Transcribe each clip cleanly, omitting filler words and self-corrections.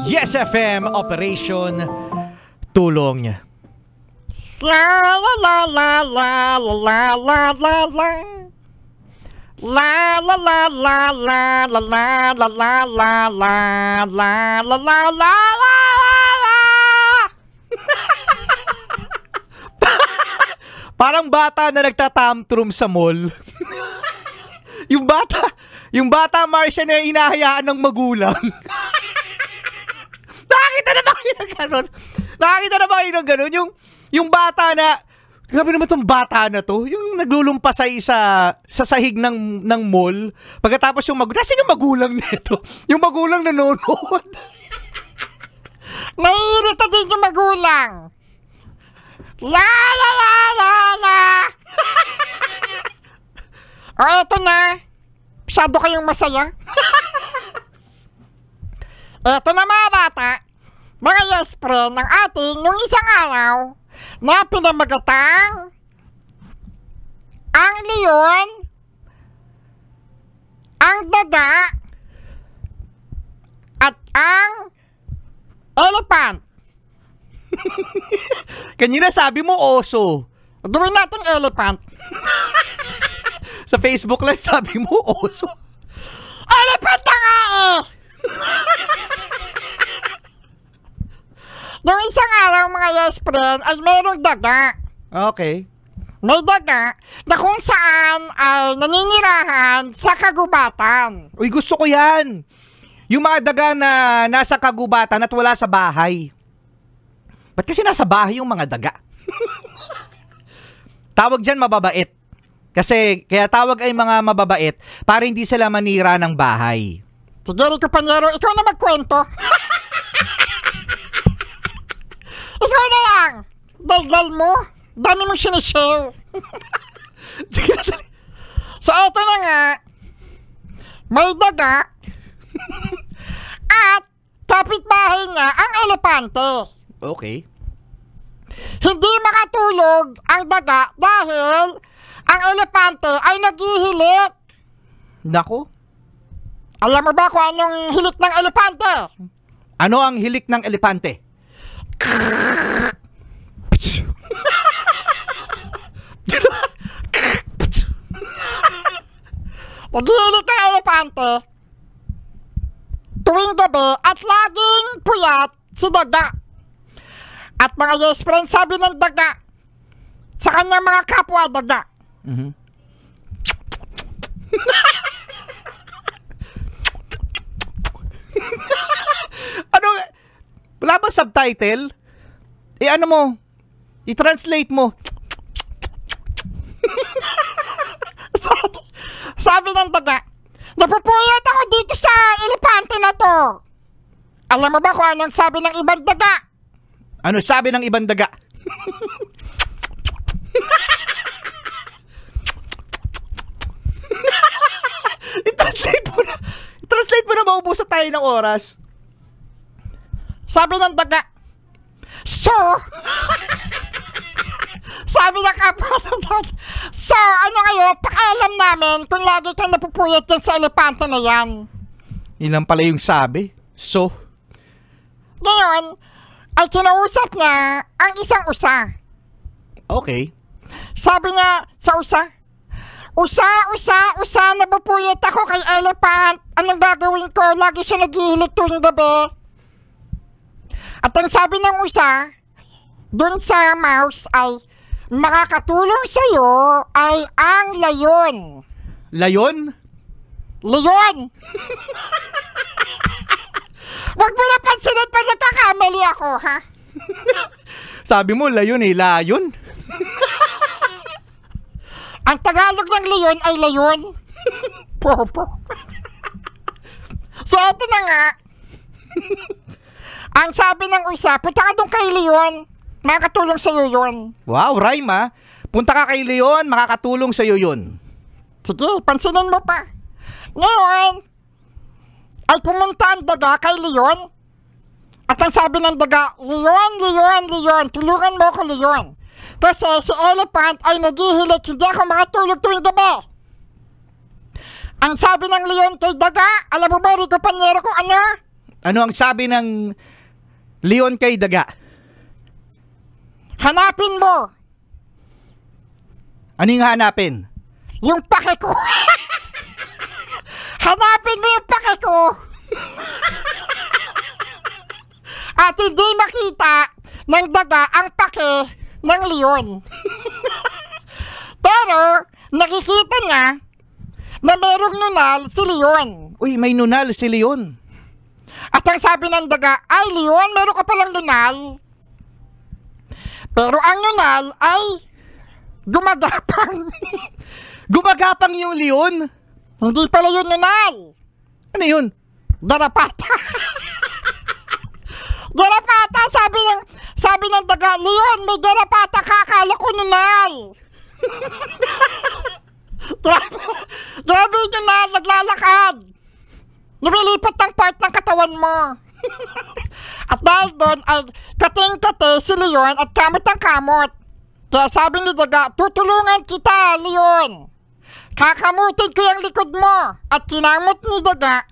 Yes FM Operation Tulong. La la la la la la la la la. La la la la la la la la la la la la la la la. Parang bata na nagtatantrum sa mall. Yung bata Marcia na inahayaan ng magulang. Nakakita na ba kayo ng gano'n? Yung bata na, grabe naman tong bata na to, yung naglulumpasay sa sahig ng mall, pagkatapos yung magulang, nasan yung magulang nito? Yung magulang nanonood. Naiirita din yung magulang. La la la la la. O eto na, masyado kayong masaya. Eto na mga bata, mga yes friend ng ating nung isang araw na pinamagatang ang leon, ang daga, at ang elephant. Kanina sabi mo oso. Gawin natin elephant. Sa Facebook Live sabi mo oso. Elephant na nga eh! Nung isang araw mga yes friend ay mayroong daga. Okay. May daga na kung saan ay naninirahan sa kagubatan. Uy, gusto ko yan. Yung mga daga na nasa kagubatan at wala sa bahay. Ba't kasi nasa bahay yung mga daga? Tawag dyan mababait. Kasi kaya tawag ay mga mababait para hindi sila manira ng bahay. Sige, Rico Panyero, ikaw na magkwento. Ikaw na lang. Daldal mo. Dami mong sinishare. Sige na dali. So, ito na nga. May daga. At kapitbahay niya ang elepante. Okay. Hindi makatulog ang daga dahil ang elepante ay naghihilik. Nako. Alam mo ba kung anong hilik ng elepante? Ano ang hilik ng elepante? Naghihilik ang elepante tuwing gabi at laging puyat si daga. At mga yes friends, sabi ng daga sa kanyang mga kapwa daga. Mm-hmm. Ano? Wala ba subtitle? Ano mo? I-translate mo. Sabi ng daga, napupuyat ako dito sa elepante na to. Alam mo ba kung anong sabi ng ibang daga? Ano sabi ng ibang daga? I-translate mo na maubusan tayo ng oras. Sabi ng daga, so, sabi ng kapwa ng daga, so, ano ngayon, pakialam namin kung lagi kang napupuyat yan sa elepante na yan. Ilan pala yung sabi? So, ngayon, ay kinausap niya ang isang usa. okay. Sabi niya sa usa, Usa, napupuyat ako kay elephant. Anong gagawin ko? Lagi siya naghihilik tuwing gabi. At ang sabi ng usa, dun sa mouse ay, makakatulong sa'yo ay ang layon. Layon? Leon! Wag mo na pansinin pa nagkakamali ako, ha? Sabi mo, layon layon? Ang Tagalog ng leon ay layon. Popo. So, ito na nga. Ang sabi ng usa, punta ka doon kay leon. Makakatulong sa'yo yun. Wow, rhyme ah. Punta ka kay Leon, makakatulong sa'yo yun. Sige, pansinin mo pa. Ngayon, ay pumunta ang daga kay leon. At ang sabi ng daga, Leon, tulungan mo ko, Leon. Kasi si elephant ay naghihilik, hindi ako makatulog tuwing gabi. Ang sabi ng leon kay daga, alam mo ba, Rico Panyero, kung ano? Ano ang sabi ng leon kay daga? Hanapin mo Ano yung hanapin? yung pake ko. Hanapin mo yung pake ko. At hindi makita ng daga ang pake ng leon. Pero nakikita niya na merong nunal si leon. Uy, may nunal si leon. At ang sabi ng daga, ay leon, meron ka palang nunal. Pero ang nunal ay gumagapang. Gumagapang yung leon? Hindi pala yun nunal. Ano yun? Garapata. Garapata, sabi ng daga, leon, may garapata ka, akala ko nunal. Grabe yun na, naglalakad. Lumilipat ng part ng katawan mo. At dahil doon ay kating-kate si leon at kamot ang kamot. Kaya sabi ni daga, tutulungan kita, leon. Kakamutin ko yung likod mo. At kinamot ni daga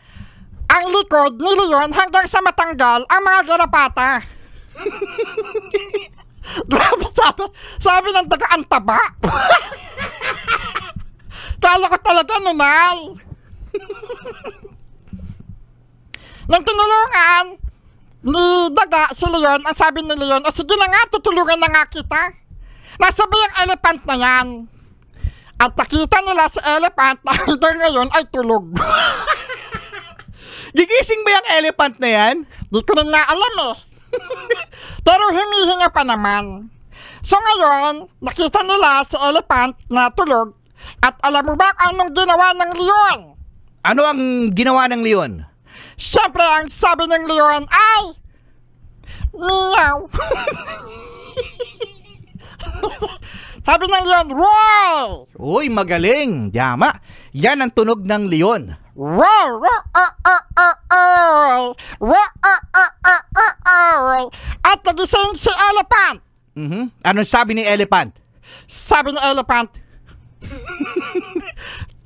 ang likod ni leon hanggang sa matanggal ang mga garapata. Grabe, sabi ng daga, ang taba. Kala ko talaga nunal. Nang tinulungan ni daga si leon, ang sabi ni leon, o sige na nga, tutulungan na nga kita. Nasabi ang elephant na yan. At nakita nila si elephant na hanggang ngayon ay tulog. Gigising ba yung elephant na yan? Di ko rin nga alam eh. Pero humihinga pa naman. So ngayon, nakita nila si elephant na tulog. At alam mo ba anong ginawa ng leon? Ano ang ginawa ng leon? Siyempre, ang sabi ng leon ay meow. Sabi ng leon, roar! Uy, magaling. Yama. Yan ang tunog ng leon. Roar! Roar! Roar! At nagising si elephant. Anong sabi ni elephant? Sabi ni elephant,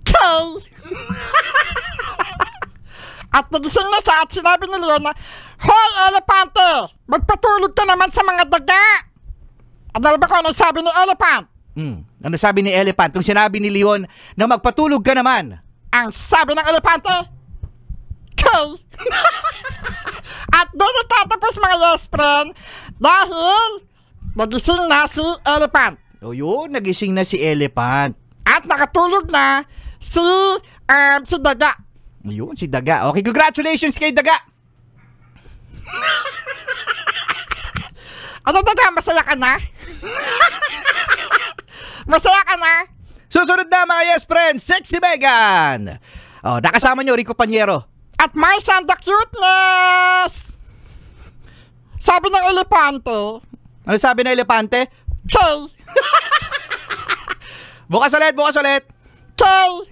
Kay! At nagising na siya at sinabi ni leon na, hoy, elepante! Magpatulog ka naman sa mga daga! At alam ba ko anong sabi ni elephant? Ano sabi ni elephant? Kung sinabi ni leon na magpatulog ka naman. Ang sabi ng elepante, Kay! At doon natatapos mga yes friend dahil nagising na si elephant. O yun, nagising na si elephant. At nakatulog na si daga. Ayun, si daga. Okay, congratulations kay daga. Ano daga, masaya ka na? Masaya ka na? Susunod na mga yes friends, Sexy Megan. Oh, nakasama nyo, Rico Panyero. At Marcia the cuteness! Sabi ng elepante, Ano sabi ng elepante? Kay! Bukas ulit, bukas ulit. Kay!